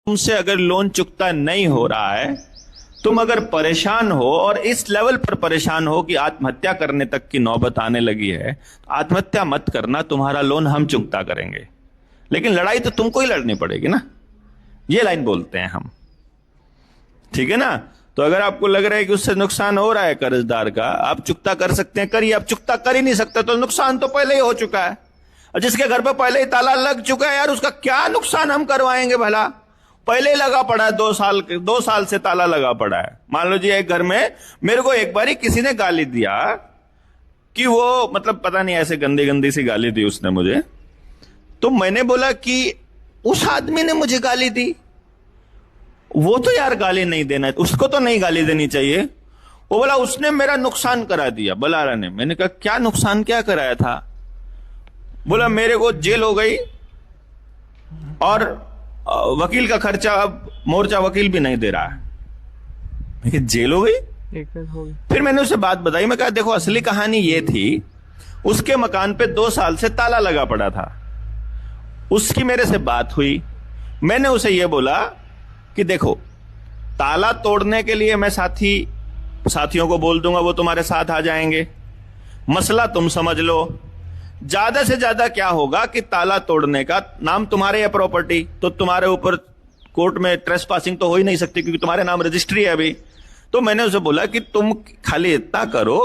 तुमसे अगर लोन चुकता नहीं हो रहा है, तुम अगर परेशान हो और इस लेवल पर परेशान हो कि आत्महत्या करने तक की नौबत आने लगी है, तो आत्महत्या मत करना, तुम्हारा लोन हम चुकता करेंगे, लेकिन लड़ाई तो तुमको ही लड़नी पड़ेगी ना। ये लाइन बोलते हैं हम, ठीक है ना। तो अगर आपको लग रहा है कि उससे नुकसान हो रहा है कर्जदार का, आप चुकता कर सकते हैं, करिए। आप चुकता कर ही नहीं सकते तो नुकसान तो पहले ही हो चुका है। और जिसके घर पे पहले ही ताला लग चुका है यार, उसका क्या नुकसान हम करवाएंगे भला। पहले ही लगा पड़ा है, 2 साल से ताला लगा पड़ा है। मान लो जी एक घर में मेरे को एक बारी किसी ने गाली दिया कि वो मतलब पता नहीं ऐसे गंदी गंदी सी गाली दी उसने मुझे। तो मैंने बोला कि उस आदमी ने मुझे गाली दी, वो तो यार गाली नहीं देना, उसको तो नहीं गाली देनी चाहिए। वो बोला उसने मेरा नुकसान करा दिया बलारा ने। मैंने कहा क्या नुकसान क्या कराया था? बोला मेरे को जेल हो गई और वकील का खर्चा अब मोर्चा वकील भी नहीं दे रहा है। जेल हो गई। फिर मैंने उसे बात बताई। मैं कहा देखो असली कहानी ये थी, उसके मकान पे 2 साल से ताला लगा पड़ा था। उसकी मेरे से बात हुई, मैंने उसे ये बोला कि देखो ताला तोड़ने के लिए मैं साथियों को बोल दूंगा, वो तुम्हारे साथ आ जाएंगे, मसला तुम समझ लो। ज्यादा से ज्यादा क्या होगा कि ताला तोड़ने का नाम तुम्हारे है प्रॉपर्टी, तो तुम्हारे ऊपर कोर्ट में ट्रेसपासिंग तो हो ही नहीं सकती क्योंकि तुम्हारे नाम रजिस्ट्री है अभी। तो मैंने उसे बोला कि तुम खाली इतना करो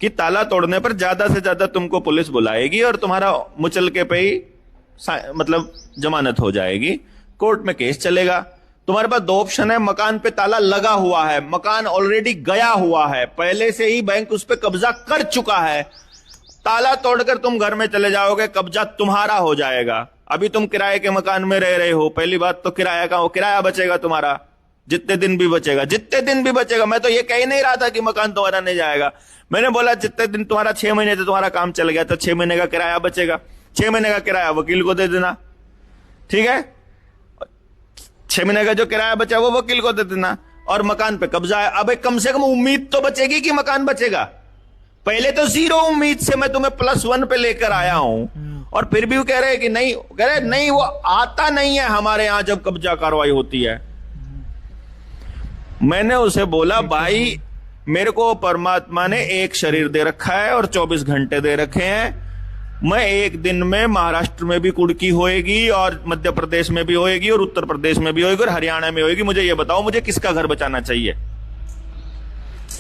कि ताला तोड़ने पर ज्यादा से ज्यादा तुमको पुलिस बुलाएगी और तुम्हारा मुचलके पे ही मतलब जमानत हो जाएगी, कोर्ट में केस चलेगा। तुम्हारे पास 2 ऑप्शन है, मकान पे ताला लगा हुआ है, मकान ऑलरेडी गया हुआ है, पहले से ही बैंक उस पर कब्जा कर चुका है। ताला तोड़कर तुम घर में चले जाओगे, कब्जा तुम्हारा हो जाएगा। अभी तुम किराए के मकान में रह रहे हो, पहली बात तो किराया का वो किराया बचेगा तुम्हारा, जितने दिन भी बचेगा। मैं तो ये कह ही नहीं रहा था कि मकान तुम्हारा नहीं जाएगा। मैंने बोला जितने दिन तुम्हारा 6 महीने से तुम्हारा काम चल गया तो 6 महीने का किराया बचेगा। 6 महीने का किराया वकील को दे देना, ठीक है। 6 महीने का जो किराया बचा वो वकील को दे देना और मकान पे कब्जा है। अब कम से कम उम्मीद तो बचेगी कि मकान बचेगा। पहले तो 0 उम्मीद से मैं तुम्हें +1 पे लेकर आया हूं और फिर भी वो कह रहे हैं कि नहीं, कह रहे नहीं वो आता नहीं है हमारे यहां जब कब्जा कार्रवाई होती है। मैंने उसे बोला भाई मेरे को परमात्मा ने एक शरीर दे रखा है और 24 घंटे दे रखे हैं। मैं एक दिन में महाराष्ट्र में भी कुड़की होएगी और मध्य प्रदेश में भी होएगी और उत्तर प्रदेश में भी होएगी और हरियाणा में होएगी। मुझे ये बताओ मुझे किसका घर बचाना चाहिए?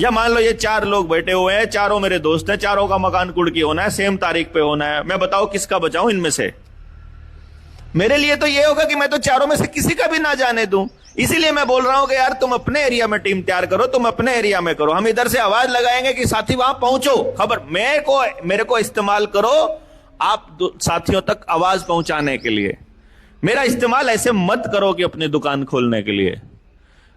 या मान लो ये 4 लोग बैठे हुए हैं, चारों मेरे दोस्त हैं, चारों का मकान कुड़की होना है, सेम तारीख पे होना है, मैं बताओ किसका बचाऊं इनमें से? मेरे लिए तो ये होगा कि मैं तो चारों में से किसी का भी ना जाने दूं। इसीलिए मैं बोल रहा हूं कि यार तुम अपने एरिया में टीम तैयार करो, तुम अपने एरिया में करो। हम इधर से आवाज लगाएंगे कि साथी वहां पहुंचो, खबर मेरे को इस्तेमाल करो आप साथियों तक आवाज पहुंचाने के लिए। मेरा इस्तेमाल ऐसे मत करो कि अपनी दुकान खोलने के लिए,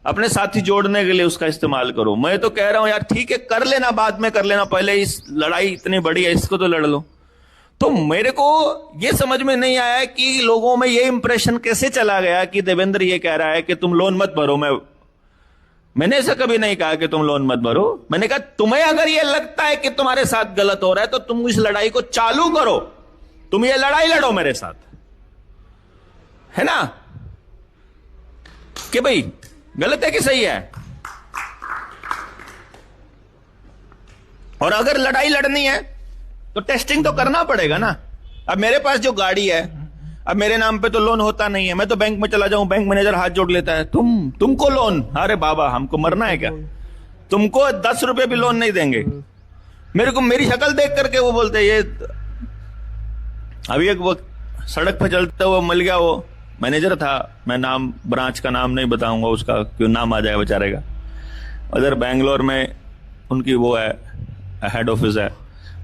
अपने साथी जोड़ने के लिए उसका इस्तेमाल करो। मैं तो कह रहा हूं यार ठीक है कर लेना, बाद में कर लेना, पहले इस लड़ाई इतनी बड़ी है इसको तो लड़ लो। तो मेरे को यह समझ में नहीं आया कि लोगों में यह इंप्रेशन कैसे चला गया कि देवेंद्र ये कह रहा है कि तुम लोन मत भरो। मैंने ऐसा कभी नहीं कहा कि तुम लोन मत भरो। मैंने कहा तुम्हें अगर यह लगता है कि तुम्हारे साथ गलत हो रहा है तो तुम इस लड़ाई को चालू करो, तुम ये लड़ाई लड़ो मेरे साथ, है ना? कि भाई गलत है कि सही है? और अगर लड़ाई लड़नी है तो टेस्टिंग तो करना पड़ेगा ना। अब मेरे पास जो गाड़ी है, अब मेरे नाम पे तो लोन होता नहीं है। मैं तो बैंक में चला जाऊं, बैंक मैनेजर हाथ जोड़ लेता है, तुमको लोन? अरे बाबा हमको मरना है क्या? तुमको 10 रुपए भी लोन नहीं देंगे। मेरे को मेरी शक्ल देख करके वो बोलते ये अभी एक वो सड़क पे चलता हुआ मिल गया, वो मैनेजर था, मैं नाम ब्रांच का नाम नहीं बताऊंगा उसका, क्यों नाम आ जाएगा बेचारे का। उधर बैंगलोर में उनकी वो है हेड ऑफिस है,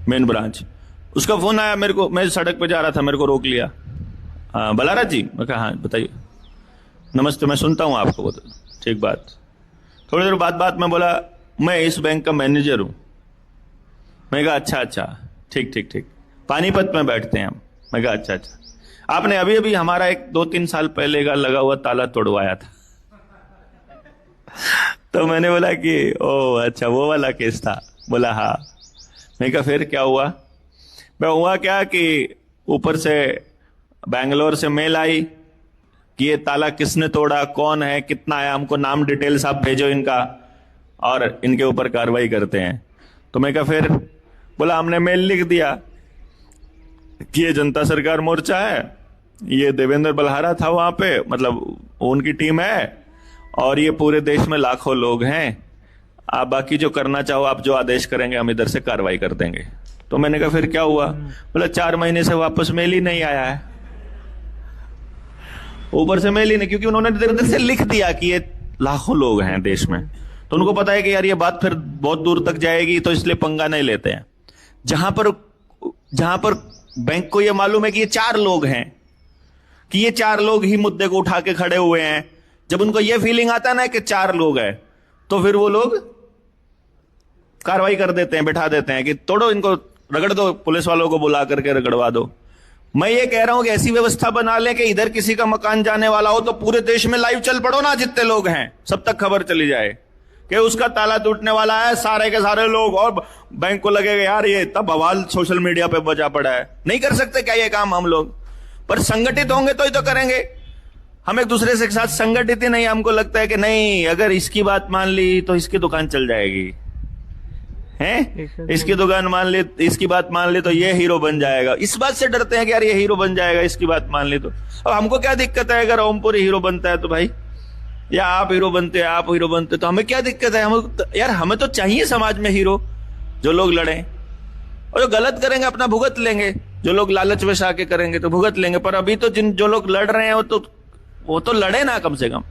मेन ब्रांच। उसका फोन आया मेरे को, मैं सड़क पे जा रहा था, मेरे को रोक लिया। हाँ बलारा जी? मैं कहा हाँ बताइए। नमस्ते, मैं सुनता हूँ आपको। बोलते ठीक बात। थोड़ी देर बात में बोला मैं इस बैंक का मैनेजर हूँ। मैं कहा अच्छा ठीक पानीपत में बैठते हैं हम। मैं कहा अच्छा आपने अभी हमारा एक 2-3 साल पहले का लगा हुआ ताला तोड़वाया था। तो मैंने बोला कि ओ अच्छा वो वाला केस था? बोला हाँ। मैं कहा फिर क्या हुआ? मैं हुआ क्या कि ऊपर से बैंगलोर से मेल आई कि ये ताला किसने तोड़ा, कौन है, कितना है, हमको नाम डिटेल्स आप भेजो इनका, और इनके ऊपर कार्रवाई करते हैं। तो मैं कहा फिर, बोला हमने मेल लिख दिया कि ये जनता सरकार मोर्चा है, ये देवेंद्र बलहारा था वहां पे, मतलब उनकी टीम है, और ये पूरे देश में लाखों लोग हैं, आप बाकी जो करना चाहो, आप जो आदेश करेंगे हम इधर से कार्रवाई कर देंगे। तो मैंने कहा फिर क्या हुआ? बोला 4 महीने से वापस मेल ही नहीं आया है, ऊपर से मेल ही नहीं, क्योंकि उन्होंने इधर इधर से लिख दिया कि ये लाखों लोग हैं देश में, तो उनको पता है कि यार ये बात फिर बहुत दूर तक जाएगी, तो इसलिए पंगा नहीं लेते हैं। जहां पर बैंक को ये मालूम है कि ये 4 लोग हैं, कि ये 4 लोग ही मुद्दे को उठा के खड़े हुए हैं, जब उनको ये फीलिंग आता है ना कि 4 लोग हैं, तो फिर वो लोग कार्रवाई कर देते हैं, बिठा देते हैं कि तोड़ो इनको, रगड़ दो, पुलिस वालों को बुला करके रगड़वा दो। मैं ये कह रहा हूं कि ऐसी व्यवस्था बना लें कि इधर किसी का मकान जाने वाला हो तो पूरे देश में लाइव चल पड़ो ना, जितने लोग हैं सब तक खबर चली जाए कि उसका ताला टूटने वाला है, सारे के सारे लोग, और बैंक को लगेगा यार ये इतना बवाल सोशल मीडिया पे बजा पड़ा है। नहीं कर सकते क्या ये काम हम लोग? पर संगठित होंगे तो ही तो करेंगे। हम एक दूसरे के साथ संगठित ही नहीं, हमको लगता है कि नहीं अगर इसकी बात मान ली तो इसकी दुकान चल जाएगी, हैं? इसकी दुकान मान ली, इसकी बात मान ली तो ये हीरो बन जाएगा। इस बात से डरते हैं कि यार ये हीरो बन जाएगा, इसकी बात मान ली तो। अब हमको क्या दिक्कत है अगर ओमपुरी हीरो बनता है तो भाई, या आप हीरो बनते हैं, आप हीरो बनते तो हमें क्या दिक्कत है? यार हमें तो चाहिए समाज में हीरो, जो लोग लड़े, और जो गलत करेंगे अपना भुगत लेंगे, जो लोग लालच में आके करेंगे तो भुगत लेंगे। पर अभी तो जो लोग लड़ रहे हैं वो तो लड़े ना कम से कम।